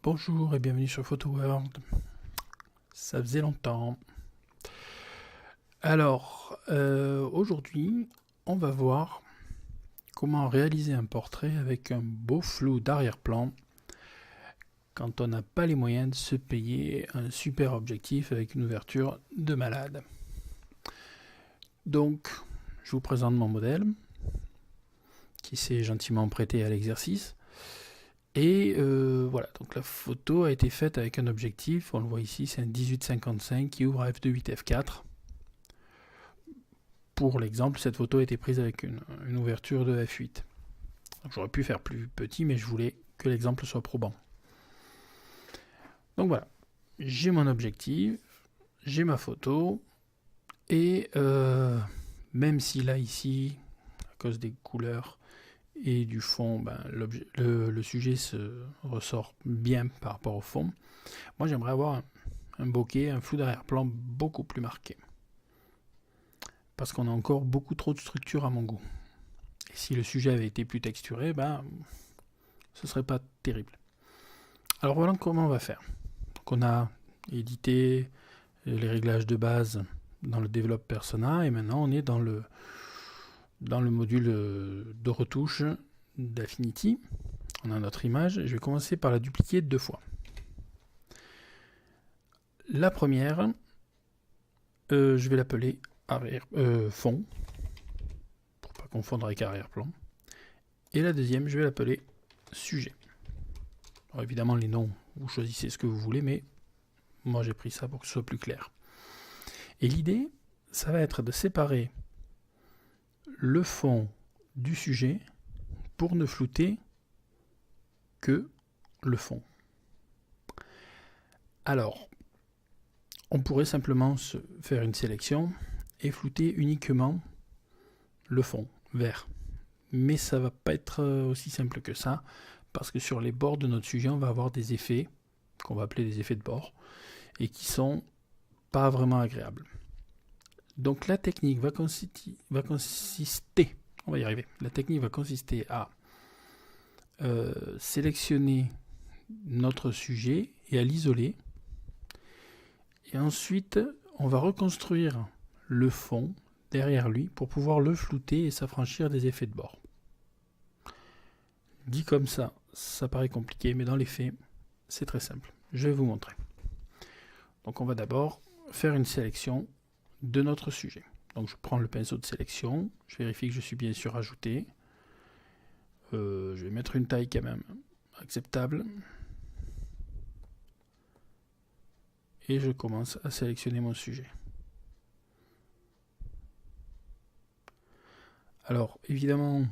Bonjour et bienvenue sur PhotoWorld. Ça faisait longtemps. Alors, aujourd'hui, on va voir comment réaliser un portrait avec un beau flou d'arrière-plan quand on n'a pas les moyens de se payer un super objectif avec une ouverture de malade. Donc, je vous présente mon modèle qui s'est gentiment prêté à l'exercice. Et voilà, donc la photo a été faite avec un objectif, on le voit ici, c'est un 18-55 qui ouvre à f2.8 f4. Pour l'exemple, cette photo a été prise avec une ouverture de f8. J'aurais pu faire plus petit, mais je voulais que l'exemple soit probant. Donc voilà, j'ai mon objectif, j'ai ma photo, et même si là, ici, à cause des couleurs et du fond, le sujet se ressort bien par rapport au fond, moi j'aimerais avoir un bokeh, un flou d'arrière-plan beaucoup plus marqué. Parce qu'on a encore beaucoup trop de structure à mon goût. Et si le sujet avait été plus texturé, ce serait pas terrible. Alors voilà comment on va faire. Donc on a édité les réglages de base dans le Develop Persona et maintenant on est dans le module de retouche d'Affinity. On a notre image. Je vais commencer par la dupliquer 2 fois. La première, je vais l'appeler fond, pour pas confondre avec arrière-plan. Et la deuxième, je vais l'appeler sujet. Alors évidemment, les noms, vous choisissez ce que vous voulez, mais moi j'ai pris ça pour que ce soit plus clair. Et l'idée, ça va être de séparer le fond du sujet pour ne flouter que le fond. Alors, on pourrait simplement se faire une sélection et flouter uniquement le fond vert. Mais ça va pas être aussi simple que ça, parce que sur les bords de notre sujet, on va avoir des effets, qu'on va appeler des effets de bord, et qui sont pas vraiment agréables. Donc la technique va consister, on va y arriver, la technique va consister à sélectionner notre sujet et à l'isoler. Et ensuite, on va reconstruire le fond derrière lui pour pouvoir le flouter et s'affranchir des effets de bord. Dit comme ça, ça paraît compliqué, mais dans les faits, c'est très simple. Je vais vous montrer. Donc on va d'abord faire une sélection de notre sujet. Donc je prends le pinceau de sélection, je vérifie que je suis bien sûr ajouté. Je vais mettre une taille quand même acceptable. Et je commence à sélectionner mon sujet. Alors évidemment,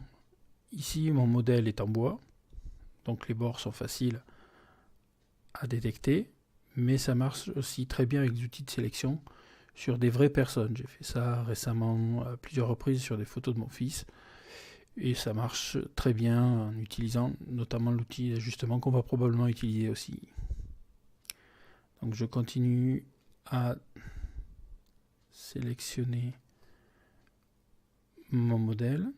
ici mon modèle est en bois, donc les bords sont faciles à détecter, mais ça marche aussi très bien avec des outils de sélection sur des vraies personnes. J'ai fait ça récemment à plusieurs reprises sur des photos de mon fils, et ça marche très bien en utilisant notamment l'outil d'ajustement qu'on va probablement utiliser aussi. Donc je continue à sélectionner mon modèle.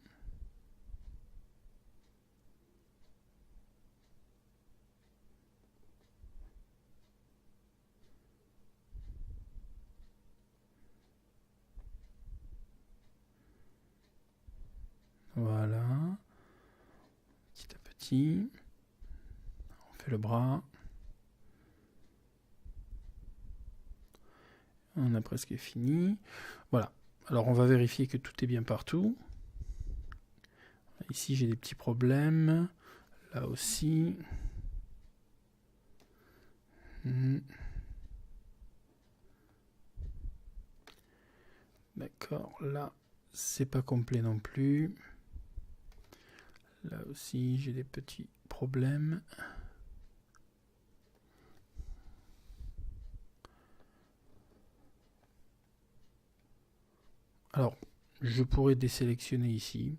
Voilà. Petit à petit. On fait le bras. On a presque fini. Voilà. Alors on va vérifier que tout est bien partout. Ici j'ai des petits problèmes. Là aussi. D'accord. Là, c'est pas complet non plus. Là aussi, j'ai des petits problèmes. Alors, je pourrais désélectionner ici.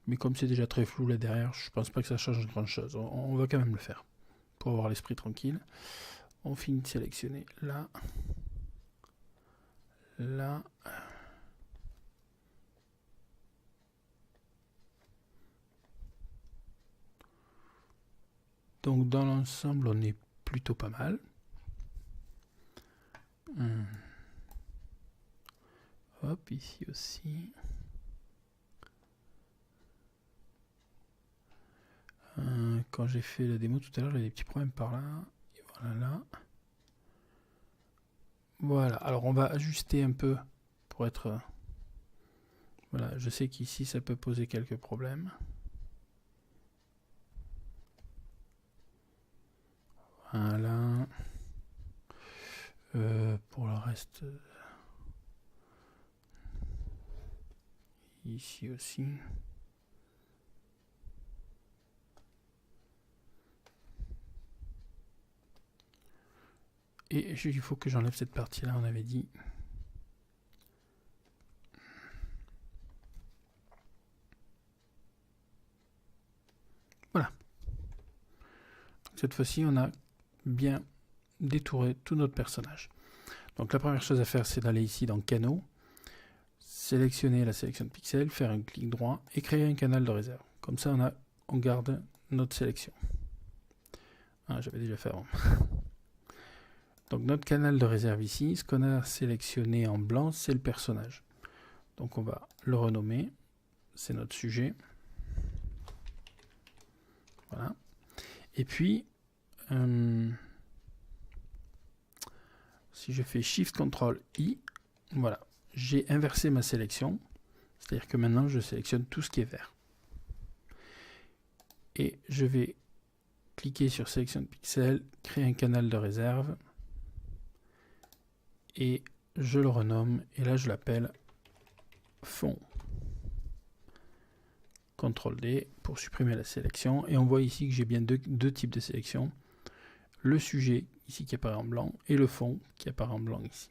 Mais comme c'est déjà très flou là derrière, je pense pas que ça change grand chose. On va quand même le faire. Pour avoir l'esprit tranquille. On finit de sélectionner là. Là. Donc dans l'ensemble, on est plutôt pas mal. Hop, ici aussi. Quand j'ai fait la démo tout à l'heure, j'avais des petits problèmes par là. Et voilà là. Voilà, alors on va ajuster un peu pour être... Voilà, je sais qu'ici ça peut poser quelques problèmes. Voilà. Pour le reste... Ici aussi. Et il faut que j'enlève cette partie-là, on avait dit. Voilà. Cette fois-ci, on a bien détouré tout notre personnage. Donc la première chose à faire, c'est d'aller ici dans Canaux, sélectionner la sélection de pixels, faire un clic droit et créer un canal de réserve. Comme ça, on garde notre sélection. Ah, j'avais déjà fait avant. Donc notre canal de réserve ici, ce qu'on a sélectionné en blanc, c'est le personnage. Donc on va le renommer, c'est notre sujet. Voilà. Et puis, si je fais Shift Ctrl I, voilà, j'ai inversé ma sélection. C'est-à-dire que maintenant, je sélectionne tout ce qui est vert. Et je vais cliquer sur Sélection de pixels, créer un canal de réserve. Et je le renomme. Et là, je l'appelle fond. CTRL D pour supprimer la sélection. Et on voit ici que j'ai bien deux types de sélection. Le sujet, ici, qui apparaît en blanc. Et le fond, qui apparaît en blanc ici.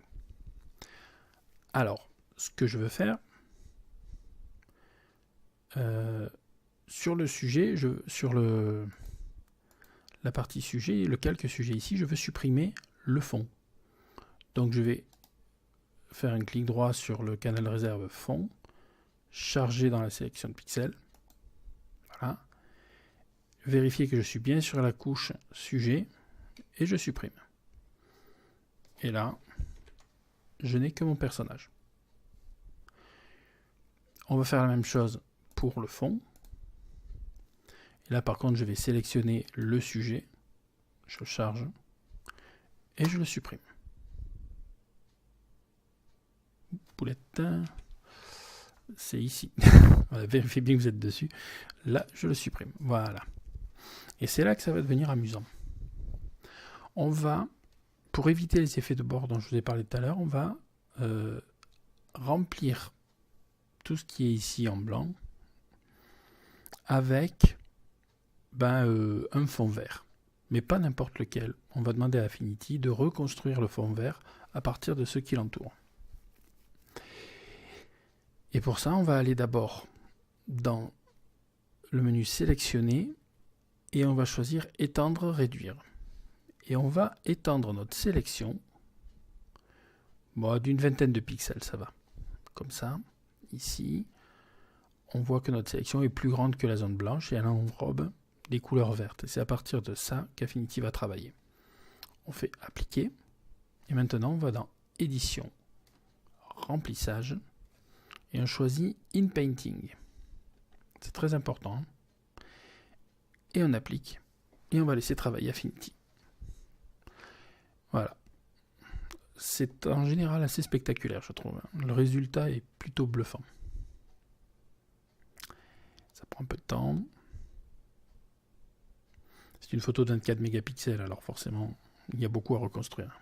Alors, ce que je veux faire... sur le sujet, sur la partie sujet, le calque sujet ici, je veux supprimer le fond. Donc je vais faire un clic droit sur le canal réserve fond, charger dans la sélection de pixels. Voilà. Vérifier que je suis bien sur la couche sujet et je supprime. Et là, je n'ai que mon personnage. On va faire la même chose pour le fond. Et là, par contre, je vais sélectionner le sujet. Je le charge. Et je le supprime. Poulette. C'est ici. Voilà, vérifiez bien que vous êtes dessus. Là, je le supprime. Voilà. Et c'est là que ça va devenir amusant. On va, pour éviter les effets de bord dont je vous ai parlé tout à l'heure, on va remplir tout ce qui est ici en blanc avec un fond vert, mais pas n'importe lequel. On va demander à Affinity de reconstruire le fond vert à partir de ce qui l'entoure. Et pour ça, on va aller d'abord dans le menu sélectionner et on va choisir étendre, réduire. Et on va étendre notre sélection d'une vingtaine de pixels, ça va. Comme ça, ici, on voit que notre sélection est plus grande que la zone blanche et elle enrobe des couleurs vertes. Et c'est à partir de ça qu'Affinity va travailler. On fait appliquer. Et maintenant, on va dans édition, remplissage. Et on choisit in painting. C'est très important. Hein. Et on applique. Et on va laisser travailler Affinity. Voilà. C'est en général assez spectaculaire, je trouve. Le résultat est plutôt bluffant. Ça prend un peu de temps. C'est une photo de 24 mégapixels, alors forcément, il y a beaucoup à reconstruire.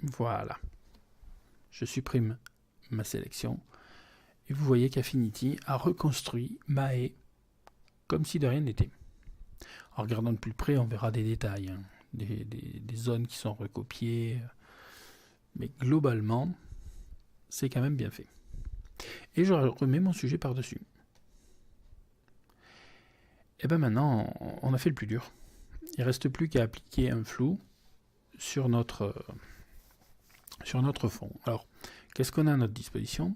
Voilà. Je supprime ma sélection. Et vous voyez qu'Affinity a reconstruit ma haie comme si de rien n'était. En regardant de plus près, on verra des détails, hein, des zones qui sont recopiées. Mais globalement, c'est quand même bien fait. Et je remets mon sujet par-dessus. Et bien maintenant, on a fait le plus dur. Il ne reste plus qu'à appliquer un flou sur notre fond. Alors, qu'est-ce qu'on a à notre disposition ?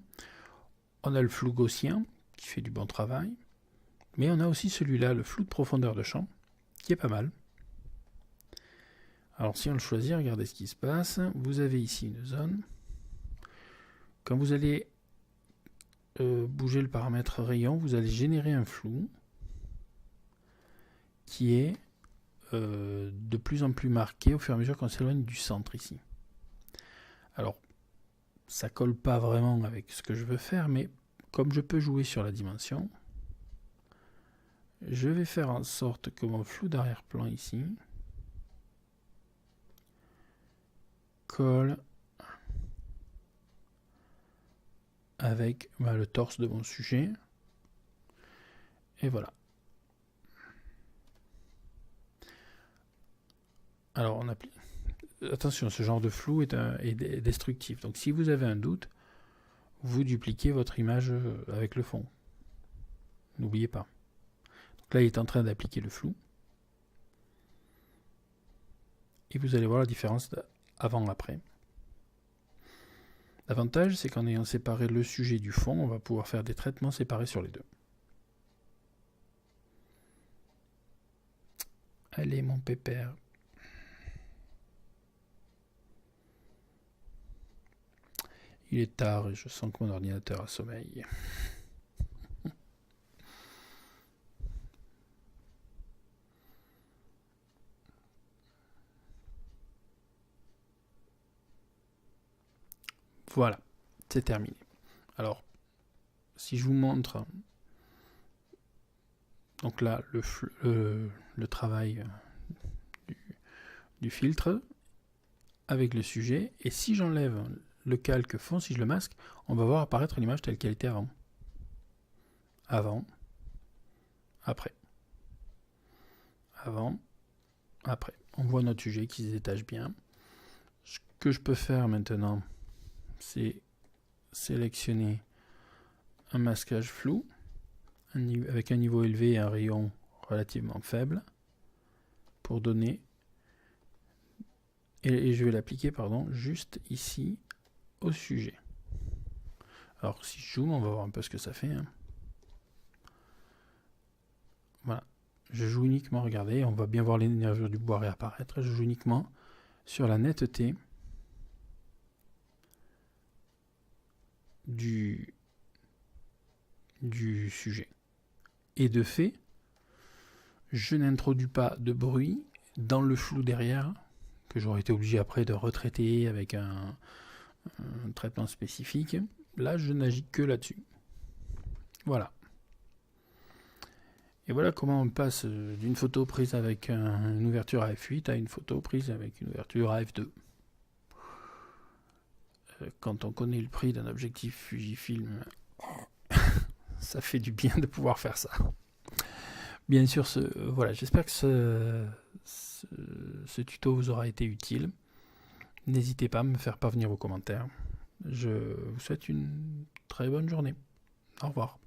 On a le flou gaussien qui fait du bon travail, mais on a aussi celui-là, le flou de profondeur de champ, qui est pas mal. Alors si on le choisit, regardez ce qui se passe. Vous avez ici une zone. Quand vous allez bouger le paramètre rayon, vous allez générer un flou qui est de plus en plus marqué au fur et à mesure qu'on s'éloigne du centre ici. Alors, ça colle pas vraiment avec ce que je veux faire, mais comme je peux jouer sur la dimension, je vais faire en sorte que mon flou d'arrière-plan ici colle avec le torse de mon sujet. Et voilà. Alors on applique. Attention, ce genre de flou est destructif. Donc si vous avez un doute, vous dupliquez votre image avec le fond. N'oubliez pas. Donc là, il est en train d'appliquer le flou. Et vous allez voir la différence avant-après. L'avantage, c'est qu'en ayant séparé le sujet du fond, on va pouvoir faire des traitements séparés sur les deux. Allez, mon pépère. Il est tard et je sens que mon ordinateur a sommeil. Voilà, c'est terminé. Alors, si je vous montre, donc là, le travail du filtre avec le sujet, et si j'enlève le calque fond, si je le masque, on va voir apparaître l'image telle qu'elle était avant. Avant, après. Avant, après. On voit notre sujet qui se détache bien. Ce que je peux faire maintenant, c'est sélectionner un masquage flou avec un niveau élevé et un rayon relativement faible pour donner, et je vais l'appliquer juste ici au sujet. Alors si je zoome, on va voir un peu ce que ça fait. Voilà, je joue uniquement, regardez, on va bien voir les nervures du bois réapparaître. Je joue uniquement sur la netteté du sujet. Et de fait, je n'introduis pas de bruit dans le flou derrière, que j'aurais été obligé après de retraiter avec un traitement spécifique. Là, je n'agis que là-dessus. Voilà. Et voilà comment on passe d'une photo prise avec une ouverture à f8 à une photo prise avec une ouverture à f2. Quand on connaît le prix d'un objectif Fujifilm, ça fait du bien de pouvoir faire ça. Bien sûr, voilà, j'espère que ce tuto vous aura été utile. N'hésitez pas à me faire parvenir vos commentaires. Je vous souhaite une très bonne journée. Au revoir.